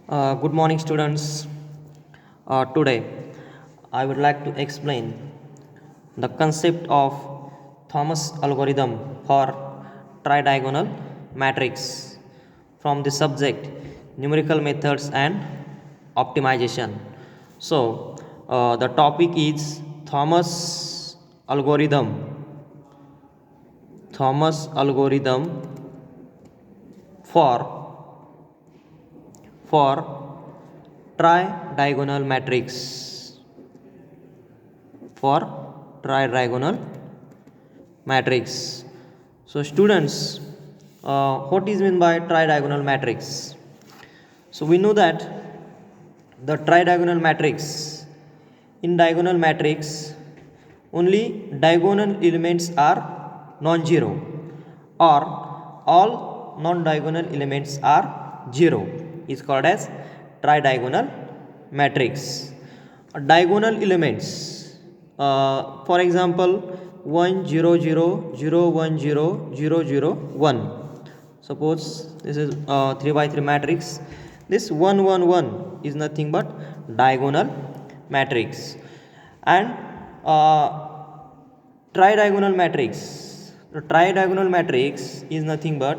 Good morning, students. Today, I would like to explain the concept of Thomas algorithm for tridiagonal matrix from the subject numerical methods and optimization. So, the topic is algorithm. Thomas algorithm for for tridiagonal matrix for tridiagonal matrix. So students, what is meant by tridiagonal matrix? So we know that the tridiagonal matrix, in diagonal matrix only diagonal elements are non-zero or all non-diagonal elements are zero is called as tridiagonal matrix. Diagonal elements, for example 1 0 0 0 1 0 0 0 1. Suppose this is 3 by 3 matrix. This 1 1 1 is nothing but diagonal matrix. And tridiagonal matrix. The tridiagonal matrix is nothing but,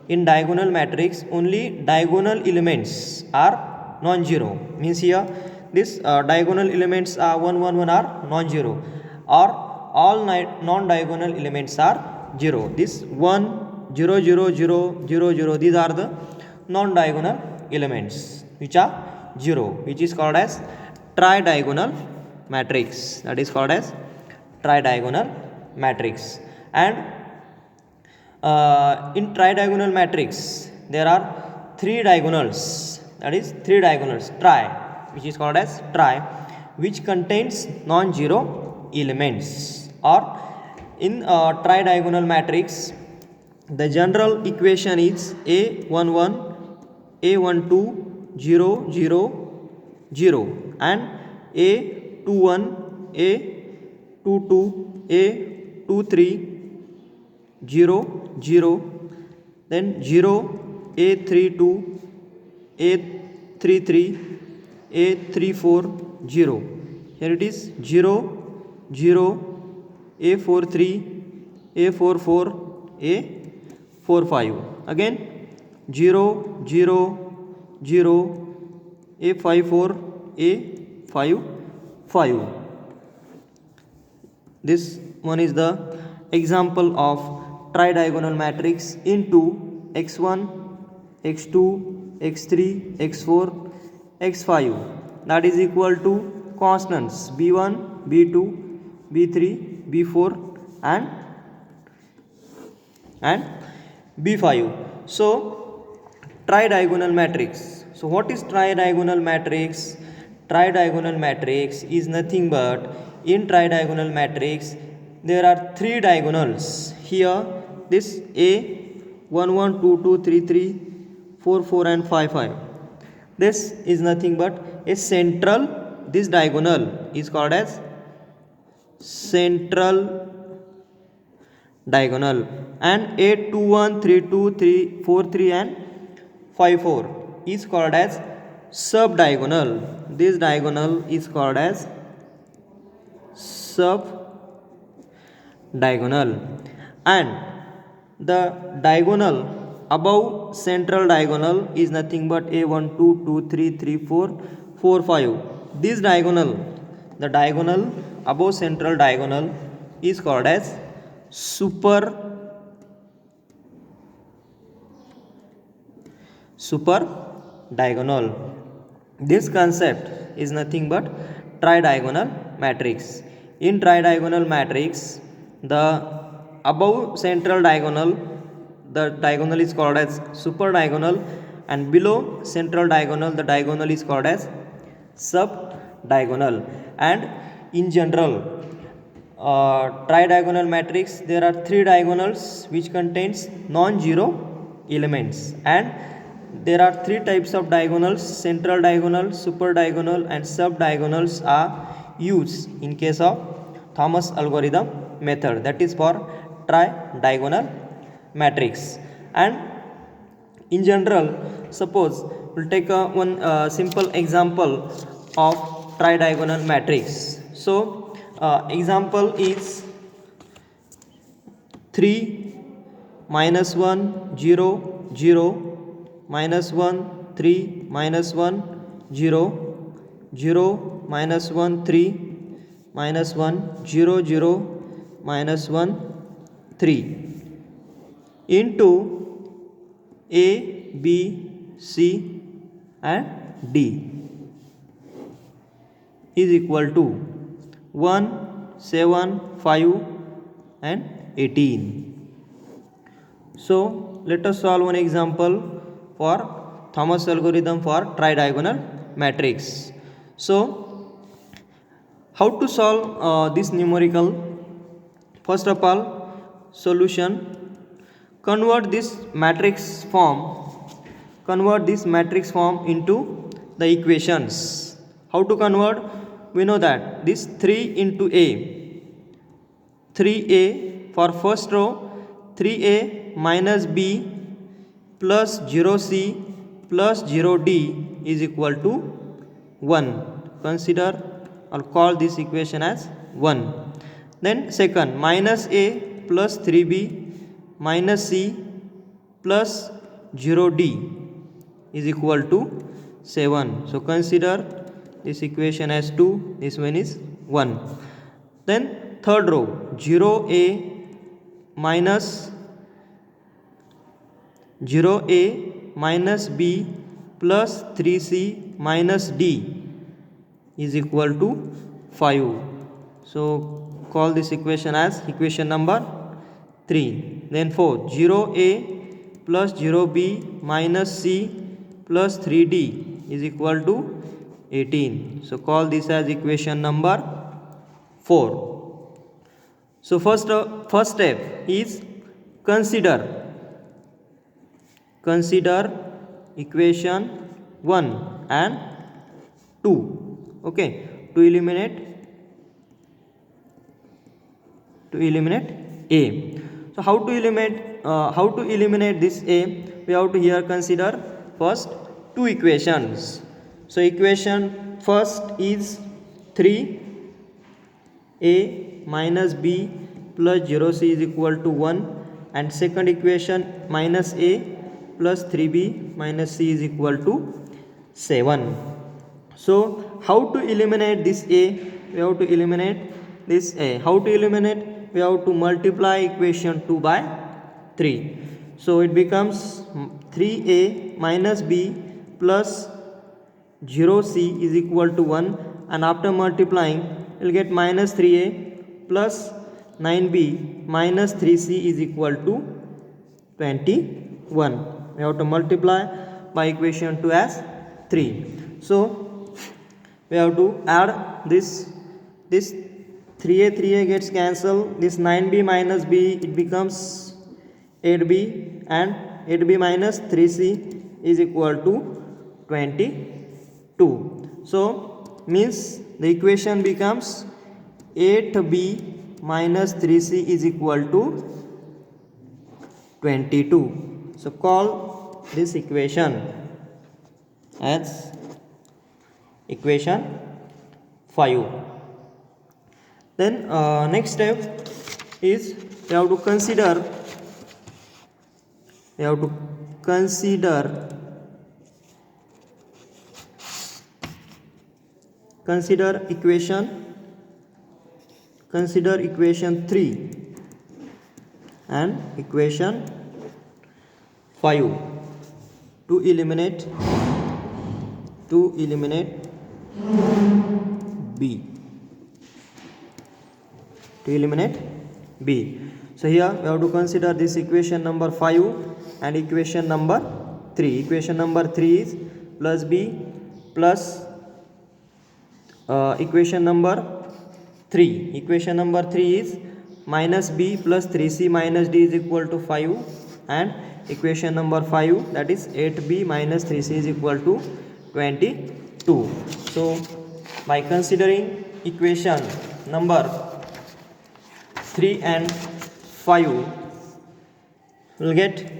in diagonal matrix only diagonal elements are non-zero. Means here this diagonal elements are 1 1 1 are non-zero, or all non-diagonal elements are zero. This 1 0 0 0 0 0, these are the non-diagonal elements which are zero, which is called as tridiagonal matrix. That is called as tridiagonal matrix. And in tridiagonal matrix there are three diagonals, that is three diagonals, which is called as which contains non-zero elements. Or in tridiagonal matrix the general equation is a11 a12 0 0 0 and a21 a22 a23 0 0, then 0 a32 a33 a34 0. Here it is 0 0 a43 a44 a45, again 0 0 0 a54 a55. This one is the example of tridiagonal matrix into x1 x2 x3 x4 x5, that is equal to constants b1 b2 b3 b4 and b5. So tridiagonal matrix. So what is tridiagonal matrix? Tridiagonal matrix is nothing but, in tridiagonal matrix there are three diagonals. Here this a 1 1 2 2 3 3 4 4 and 5 5, this is nothing but a central, this diagonal is called as central diagonal. And a 2 1 3 2 3 4 3 and 5 4 is called as sub diagonal. This diagonal is called as sub diagonal. And the diagonal above central diagonal is nothing but a1 2 2 3 3 4 4 5. This diagonal, the diagonal above central diagonal is called as super diagonal. This concept is nothing but tridiagonal matrix. In tridiagonal matrix the above central diagonal, the diagonal is called as super diagonal, and below central diagonal the diagonal is called as sub diagonal. And in general tridiagonal matrix there are three diagonals which contains non-zero elements, and there are three types of diagonals: central diagonal, super diagonal and sub diagonals are used in case of Thomas algorithm method, that is for tridiagonal matrix. And in general, suppose we'll take one simple example of tridiagonal matrix. So example is 3 minus 1 0 0 minus 1 3 minus 1 0 0 minus 1 3 minus 1 0 0 minus 1 3 into A, B, C and D is equal to 1, 7, 5 and 18. So let us solve one example for Thomas algorithm for tridiagonal matrix. So how to solve this numerical? First of all, solution. Convert this matrix form into the equations. How to convert? We know that this 3 into A, 3A for first row, 3A minus B plus 0C plus 0D is equal to 1. Consider or call this equation as 1. Then second, minus A plus 3B minus C plus 0D is equal to 7. So consider this equation as 2, this one is 1. Then third row, 0A minus B plus 3C minus D is equal to 5. So call this equation as equation number 3. Then 4, 0A plus 0B minus C plus 3D is equal to 18. So call this as equation number 4. So first step is consider equation 1 and 2. Okay, to eliminate A. So how to eliminate this A? We have to here consider first two equations. So equation first is 3A minus B plus 0C is equal to 1, and second equation minus A plus 3B minus C is equal to 7. So how to eliminate this A? We have to eliminate this A. How to eliminate? We have to multiply equation 2 by 3. So it becomes 3A minus B plus 0C is equal to 1, and after multiplying we will get minus 3A plus 9B minus 3C is equal to 21. We have to multiply by equation 2 as 3. So we have to add this 3A gets cancelled, this 9B minus B it becomes 8B, and 8B minus 3C is equal to 22. So means the equation becomes 8B minus 3C is equal to 22. So call this equation as equation 5. Then next step is we have to consider equation 3 and equation 5 to eliminate B. So here we have to consider this equation number 5 and equation number 3. Equation number 3 is plus B plus equation number 3. Equation number 3 is minus B plus 3C minus D is equal to 5, and equation number 5, that is 8B minus 3C is equal to 22. So by considering equation number 3 and 5, we will get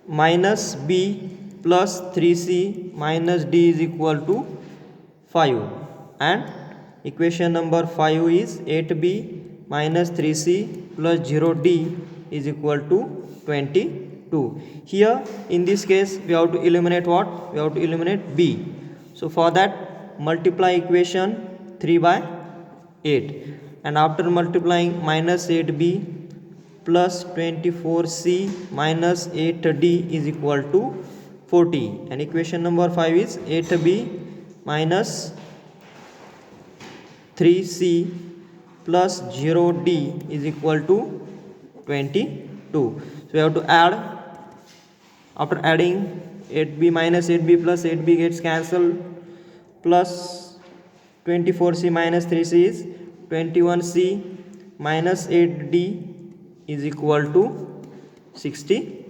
minus B plus 3c minus d is equal to 5, and equation number 5 is 8b minus 3c plus 0d is equal to 22. Here in this case we have to eliminate what? We have to eliminate b. So for that, multiply equation 3 by 8, and after multiplying minus 8b plus 24c minus 8d is equal to 40, and equation number 5 is 8b minus 3c plus 0d is equal to 22. So we have to add. After adding, 8b minus 8b plus 8b gets cancelled, plus 24c minus 3c is 21c minus 8d is equal to 62.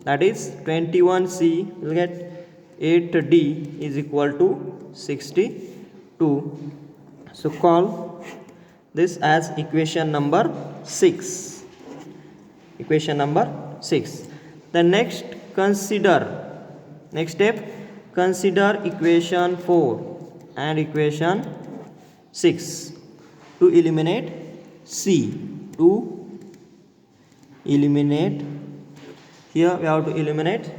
That is 21c will get 8d is equal to 62. So call this as equation number 6. Equation number 6. The next step, consider equation 4 and equation 6 to eliminate c. Here we have to eliminate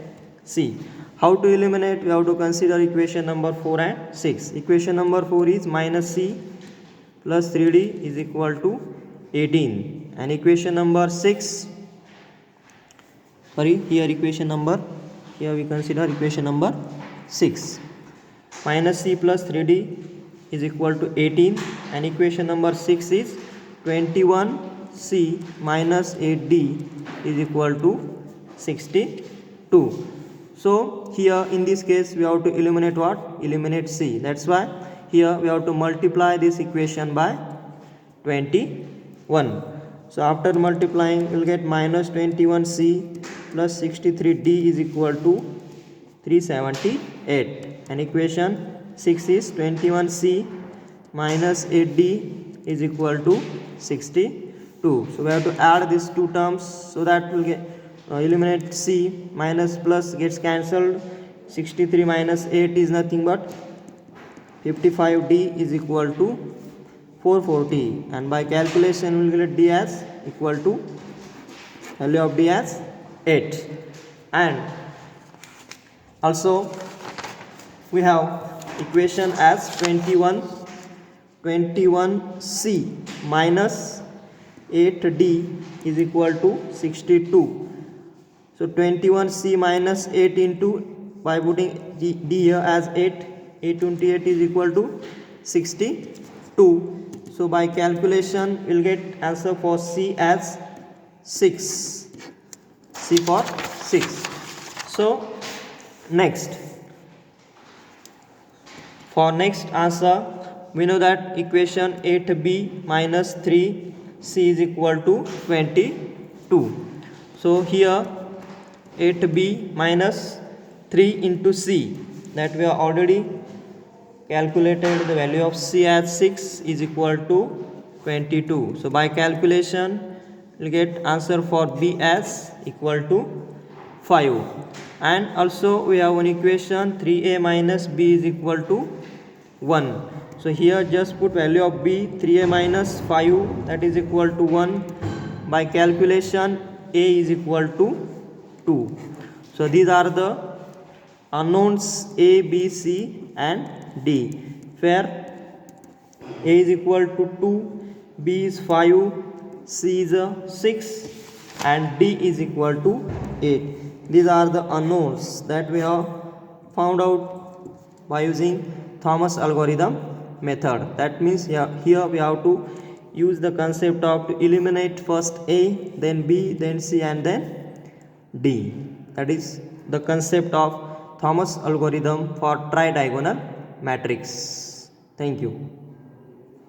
c. How to eliminate? We have to consider equation number 4 and 6. Equation number 4 is minus c plus 3d is equal to 18, and equation number 6, here we consider equation number 6. Minus c plus 3d is equal to 18, and equation number 6 is 21c minus 8d is equal to 62. So here in this case we have to eliminate what? Eliminate c. That's why here we have to multiply this equation by 21. So after multiplying, we will get minus 21c plus 63d is equal to 378, and equation 6 is 21c minus 8d is equal to 62. So we have to add these two terms, so that we will get eliminate c. Minus plus gets cancelled. 63 minus 8 is nothing but 55d is equal to 440, and by calculation we will get d as equal to value of d as 8. And also we have equation as 21c minus 8d is equal to 62. So 21c minus 8 into, by putting d here as 8 28 is equal to 62. So by calculation we'll get answer for c as 6. C for 6. So for next answer, we know that equation 8b minus 3c is equal to 22. So here 8b minus 3 into c, that we have already calculated the value of c as 6 is equal to 22. So by calculation we will get answer for b as equal to 5. And also we have one equation 3a minus b is equal to 1. So here just put value of b, 3a minus 5, that is equal to 1. By calculation a is equal to 2. So these are the unknowns a, b, c and d, where a is equal to 2, b is 5, c is 6 and d is equal to 8. These are the unknowns that we have found out by using Thomas algorithm method. That means here we have to use the concept of to eliminate first a, then b, then c and then d. That is the concept of Thomas algorithm for tridiagonal matrix. Thank you.